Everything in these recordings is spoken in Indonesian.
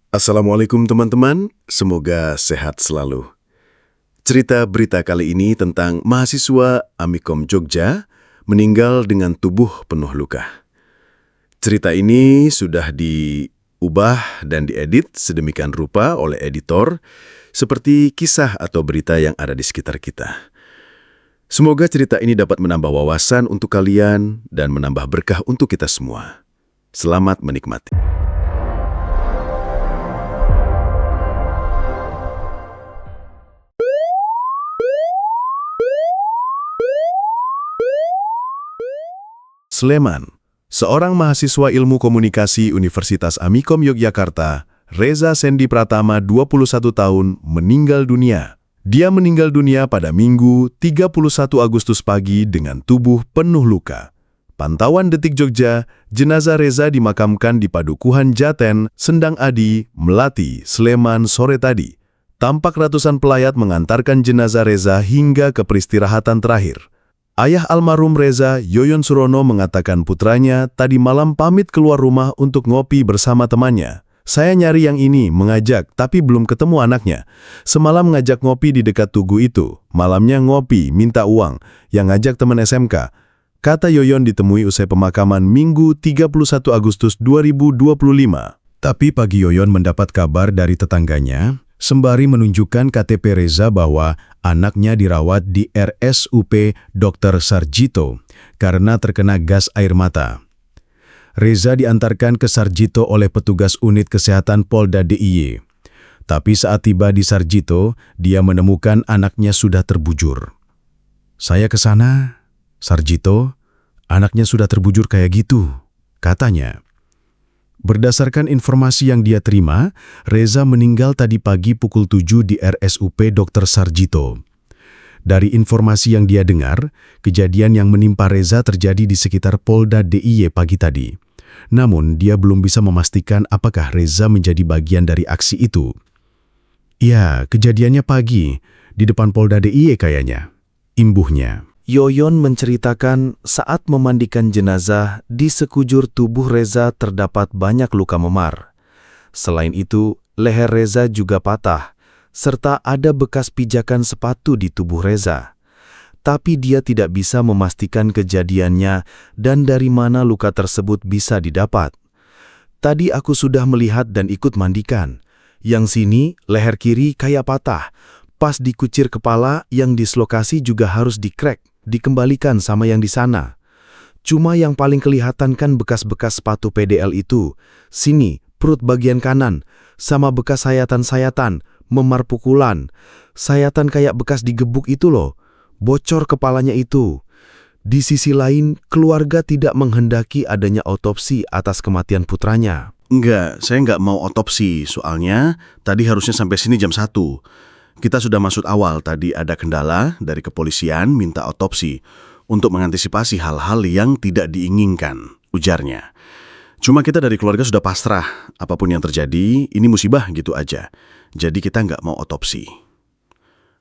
Assalamualaikum teman-teman, semoga sehat selalu. Cerita berita kali ini tentang mahasiswa Amikom Jogja meninggal dengan tubuh penuh luka. Cerita ini sudah diubah dan diedit sedemikian rupa oleh editor, seperti kisah atau berita yang ada di sekitar kita. Semoga cerita ini dapat menambah wawasan untuk kalian dan menambah berkah untuk kita semua. Selamat menikmati. Sleman, seorang mahasiswa ilmu komunikasi Universitas Amikom Yogyakarta, Reza Sendi Pratama, 21 tahun, meninggal dunia. Dia meninggal dunia pada Minggu, 31 Agustus pagi dengan tubuh penuh luka. Pantauan Detik Jogja, jenazah Reza dimakamkan di Padukuhan Jaten, Sendang Adi, Melati, Sleman sore tadi. Tampak ratusan pelayat mengantarkan jenazah Reza hingga ke peristirahatan terakhir. Ayah almarhum Reza, Yoyon Surono, mengatakan putranya tadi malam pamit keluar rumah untuk ngopi bersama temannya. Saya nyari yang ini, mengajak, tapi belum ketemu anaknya. Semalam ngajak ngopi di dekat tugu itu. Malamnya ngopi, minta uang, yang ngajak teman SMK. Kata Yoyon ditemui usai pemakaman Minggu 31 Agustus 2025. Tapi pagi Yoyon mendapat kabar dari tetangganya, sembari menunjukkan KTP Reza bahwa anaknya dirawat di RSUP Dr. Sarjito karena terkena gas air mata. Reza diantarkan ke Sarjito oleh petugas unit kesehatan Polda DIY. Tapi saat tiba di Sarjito, dia menemukan anaknya sudah terbujur. Saya ke sana, Sarjito, anaknya sudah terbujur kayak gitu, katanya. Berdasarkan informasi yang dia terima, Reza meninggal tadi pagi pukul 7 di RSUP Dr. Sarjito. Dari informasi yang dia dengar, kejadian yang menimpa Reza terjadi di sekitar Polda DIY pagi tadi. Namun, dia belum bisa memastikan apakah Reza menjadi bagian dari aksi itu. Ya, kejadiannya pagi, di depan Polda DIY kayaknya, imbuhnya. Yoyon menceritakan saat memandikan jenazah, di sekujur tubuh Reza terdapat banyak luka memar. Selain itu, leher Reza juga patah, serta ada bekas pijakan sepatu di tubuh Reza. Tapi dia tidak bisa memastikan kejadiannya dan dari mana luka tersebut bisa didapat. Tadi aku sudah melihat dan ikut mandikan. Yang sini, leher kiri kayak patah. Pas dikucir kepala, yang dislokasi juga harus dikrek, dikembalikan sama yang di sana. Cuma yang paling kelihatan kan bekas-bekas sepatu PDL itu. Sini, perut bagian kanan, sama bekas sayatan-sayatan, memar pukulan. Sayatan kayak bekas digebuk itu loh. Bocor kepalanya itu. Di sisi lain, keluarga tidak menghendaki adanya otopsi atas kematian putranya. Enggak, saya nggak mau otopsi, soalnya tadi harusnya sampai sini jam 1. Kita sudah maksud awal, tadi ada kendala dari kepolisian minta otopsi untuk mengantisipasi hal-hal yang tidak diinginkan, ujarnya. Cuma kita dari keluarga sudah pasrah, apapun yang terjadi, ini musibah gitu aja. Jadi kita nggak mau otopsi.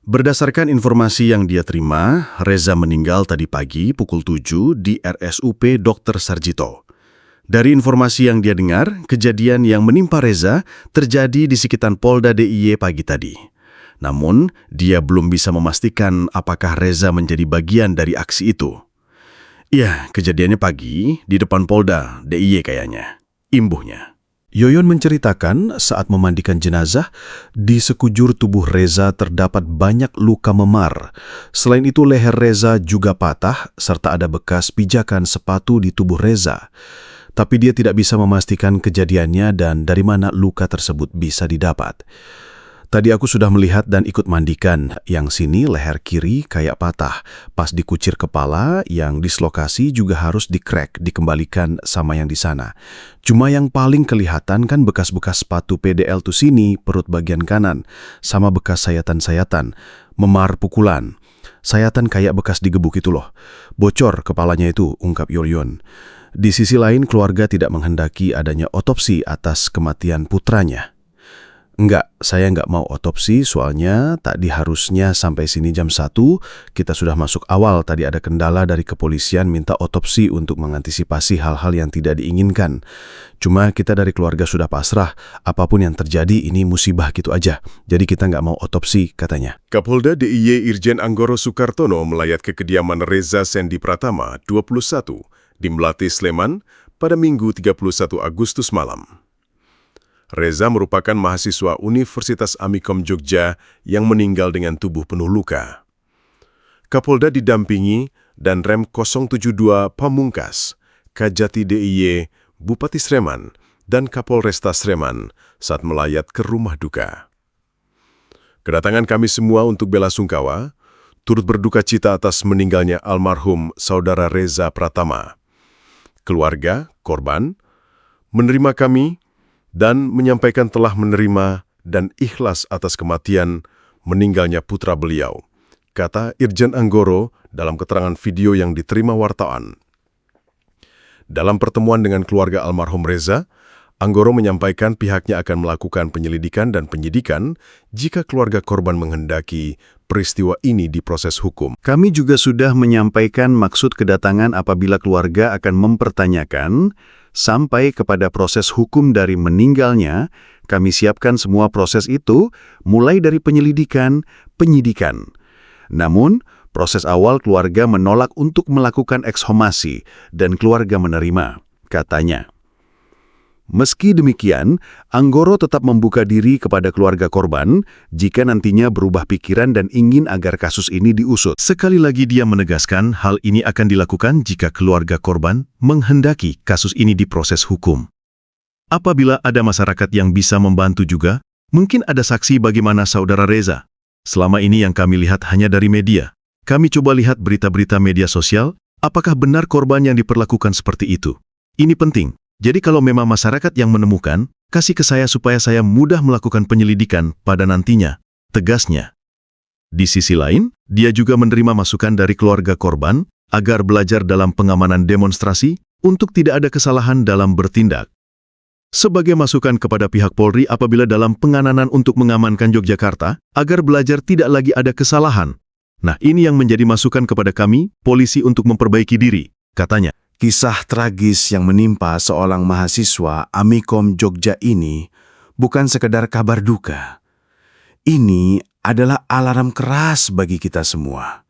Berdasarkan informasi yang dia terima, Reza meninggal tadi pagi pukul 7 di RSUP Dr. Sarjito. Dari informasi yang dia dengar, kejadian yang menimpa Reza terjadi di sekitar Polda DIY pagi tadi. Namun, dia belum bisa memastikan apakah Reza menjadi bagian dari aksi itu. Ya, kejadiannya pagi di depan Polda DIY kayaknya, imbuhnya. Yoyon menceritakan saat memandikan jenazah, di sekujur tubuh Reza terdapat banyak luka memar. Selain itu, leher Reza juga patah, serta ada bekas pijakan sepatu di tubuh Reza. Tapi dia tidak bisa memastikan kejadiannya dan dari mana luka tersebut bisa didapat. Tadi aku sudah melihat dan ikut mandikan. Yang sini leher kiri kayak patah. Pas dikucir kepala, yang dislokasi juga harus dikrek, dikembalikan sama yang di sana. Cuma yang paling kelihatan kan bekas-bekas sepatu PDL tuh sini, perut bagian kanan, sama bekas sayatan-sayatan, memar pukulan. Sayatan kayak bekas digebuk itu loh. Bocor kepalanya itu, ungkap Yoyon. Di sisi lain, keluarga tidak menghendaki adanya otopsi atas kematian putranya. Enggak, saya nggak mau otopsi soalnya tadi harusnya sampai sini jam 1. Kita sudah masuk awal, tadi ada kendala dari kepolisian minta otopsi untuk mengantisipasi hal-hal yang tidak diinginkan. Cuma kita dari keluarga sudah pasrah, apapun yang terjadi ini musibah gitu aja. Jadi kita nggak mau otopsi katanya. Kapolda DIY Irjen Anggoro Soekartono melayat ke kediaman Reza Sendi Pratama, 21, di Melati, Sleman, pada Minggu 31 Agustus malam. Reza merupakan mahasiswa Universitas Amikom Jogja yang meninggal dengan tubuh penuh luka. Kapolda didampingi dan Rem 072 Pamungkas, Kajati DIY, Bupati Sleman, dan Kapolresta Sleman saat melayat ke rumah duka. Kedatangan kami semua untuk bela sungkawa, turut berduka cita atas meninggalnya almarhum Saudara Reza Pratama. Keluarga, korban, menerima kami dan menyampaikan telah menerima dan ikhlas atas kematian meninggalnya putra beliau, kata Irjen Anggoro dalam keterangan video yang diterima wartawan. Dalam pertemuan dengan keluarga almarhum Reza, Anggoro menyampaikan pihaknya akan melakukan penyelidikan dan penyidikan jika keluarga korban menghendaki peristiwa ini diproses hukum. Kami juga sudah menyampaikan maksud kedatangan apabila keluarga akan mempertanyakan sampai kepada proses hukum dari meninggalnya. Kami siapkan semua proses itu mulai dari penyelidikan, penyidikan. Namun, proses awal keluarga menolak untuk melakukan ekshumasi dan keluarga menerima, katanya. Meski demikian, Anggoro tetap membuka diri kepada keluarga korban jika nantinya berubah pikiran dan ingin agar kasus ini diusut. Sekali lagi dia menegaskan hal ini akan dilakukan jika keluarga korban menghendaki kasus ini diproses hukum. Apabila ada masyarakat yang bisa membantu juga, mungkin ada saksi bagaimana saudara Reza. Selama ini yang kami lihat hanya dari media. Kami coba lihat berita-berita media sosial, apakah benar korban yang diperlakukan seperti itu. Ini penting. Jadi kalau memang masyarakat yang menemukan, kasih ke saya supaya saya mudah melakukan penyelidikan pada nantinya, tegasnya. Di sisi lain, dia juga menerima masukan dari keluarga korban agar belajar dalam pengamanan demonstrasi untuk tidak ada kesalahan dalam bertindak. Sebagai masukan kepada pihak Polri apabila dalam pengamanan untuk mengamankan Yogyakarta, agar belajar tidak lagi ada kesalahan. Nah, ini yang menjadi masukan kepada kami, polisi untuk memperbaiki diri, katanya. Kisah tragis yang menimpa seorang mahasiswa Amikom Jogja ini bukan sekedar kabar duka. Ini adalah alarm keras bagi kita semua.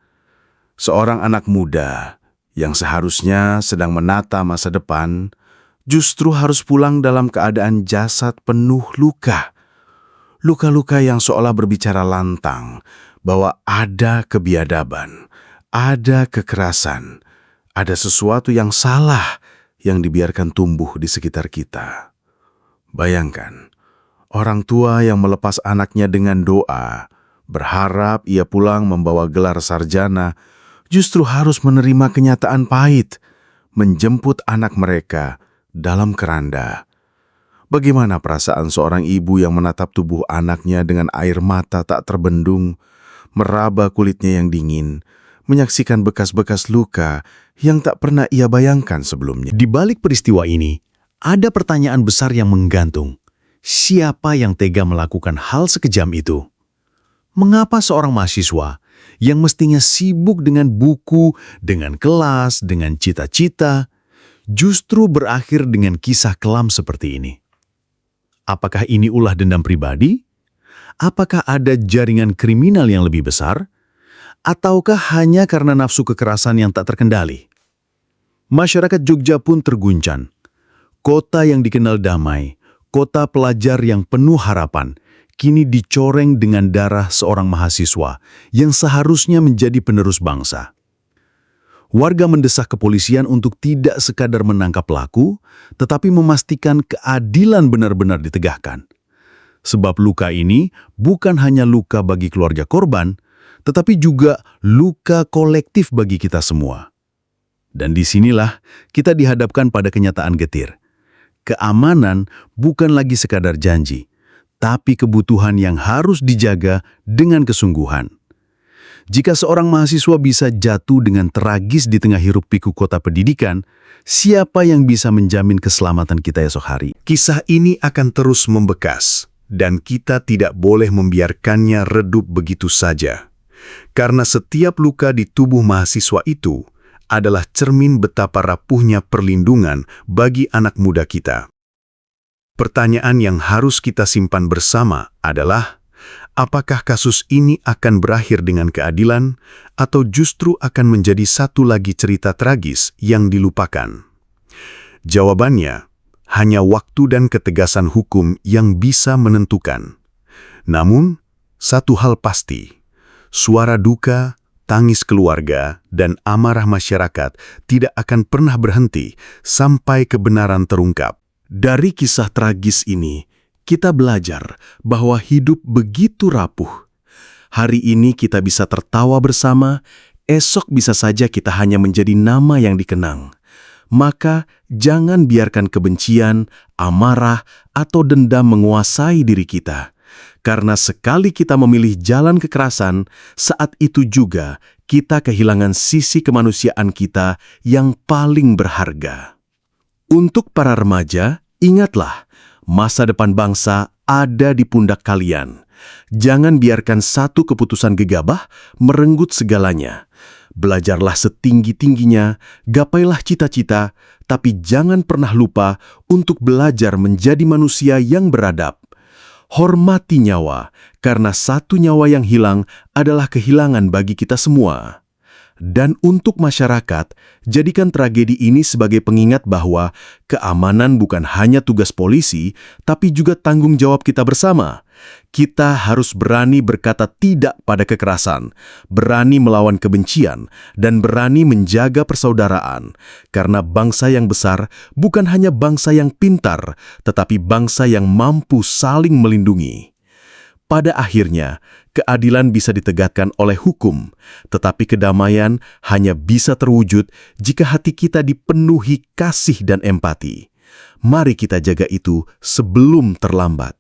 Seorang anak muda yang seharusnya sedang menata masa depan justru harus pulang dalam keadaan jasad penuh luka. Luka-luka yang seolah berbicara lantang bahwa ada kebiadaban, ada kekerasan, ada sesuatu yang salah yang dibiarkan tumbuh di sekitar kita. Bayangkan, orang tua yang melepas anaknya dengan doa, berharap ia pulang membawa gelar sarjana, justru harus menerima kenyataan pahit, menjemput anak mereka dalam keranda. Bagaimana perasaan seorang ibu yang menatap tubuh anaknya dengan air mata tak terbendung, meraba kulitnya yang dingin, menyaksikan bekas-bekas luka yang tak pernah ia bayangkan sebelumnya. Di balik peristiwa ini, ada pertanyaan besar yang menggantung. Siapa yang tega melakukan hal sekejam itu? Mengapa seorang mahasiswa yang mestinya sibuk dengan buku, dengan kelas, dengan cita-cita, justru berakhir dengan kisah kelam seperti ini? Apakah ini ulah dendam pribadi? Apakah ada jaringan kriminal yang lebih besar? Ataukah hanya karena nafsu kekerasan yang tak terkendali? Masyarakat Jogja pun terguncang. Kota yang dikenal damai, kota pelajar yang penuh harapan, kini dicoreng dengan darah seorang mahasiswa yang seharusnya menjadi penerus bangsa. Warga mendesak kepolisian untuk tidak sekadar menangkap pelaku, tetapi memastikan keadilan benar-benar ditegakkan. Sebab luka ini bukan hanya luka bagi keluarga korban, tetapi juga luka kolektif bagi kita semua. Dan disinilah kita dihadapkan pada kenyataan getir. Keamanan bukan lagi sekadar janji, tapi kebutuhan yang harus dijaga dengan kesungguhan. Jika seorang mahasiswa bisa jatuh dengan tragis di tengah hiruk-pikuk kota pendidikan, siapa yang bisa menjamin keselamatan kita esok hari? Kisah ini akan terus membekas, dan kita tidak boleh membiarkannya redup begitu saja. Karena setiap luka di tubuh mahasiswa itu adalah cermin betapa rapuhnya perlindungan bagi anak muda kita. Pertanyaan yang harus kita simpan bersama adalah, apakah kasus ini akan berakhir dengan keadilan atau justru akan menjadi satu lagi cerita tragis yang dilupakan? Jawabannya, hanya waktu dan ketegasan hukum yang bisa menentukan. Namun, satu hal pasti, suara duka, tangis keluarga, dan amarah masyarakat tidak akan pernah berhenti sampai kebenaran terungkap. Dari kisah tragis ini, kita belajar bahwa hidup begitu rapuh. Hari ini kita bisa tertawa bersama, esok bisa saja kita hanya menjadi nama yang dikenang. Maka jangan biarkan kebencian, amarah, atau dendam menguasai diri kita. Karena sekali kita memilih jalan kekerasan, saat itu juga kita kehilangan sisi kemanusiaan kita yang paling berharga. Untuk para remaja, ingatlah, masa depan bangsa ada di pundak kalian. Jangan biarkan satu keputusan gegabah merenggut segalanya. Belajarlah setinggi-tingginya, gapailah cita-cita, tapi jangan pernah lupa untuk belajar menjadi manusia yang beradab. Hormati nyawa, karena satu nyawa yang hilang adalah kehilangan bagi kita semua. Dan untuk masyarakat, jadikan tragedi ini sebagai pengingat bahwa keamanan bukan hanya tugas polisi, tapi juga tanggung jawab kita bersama. Kita harus berani berkata tidak pada kekerasan, berani melawan kebencian, dan berani menjaga persaudaraan. Karena bangsa yang besar bukan hanya bangsa yang pintar, tetapi bangsa yang mampu saling melindungi. Pada akhirnya, keadilan bisa ditegakkan oleh hukum, tetapi kedamaian hanya bisa terwujud jika hati kita dipenuhi kasih dan empati. Mari kita jaga itu sebelum terlambat.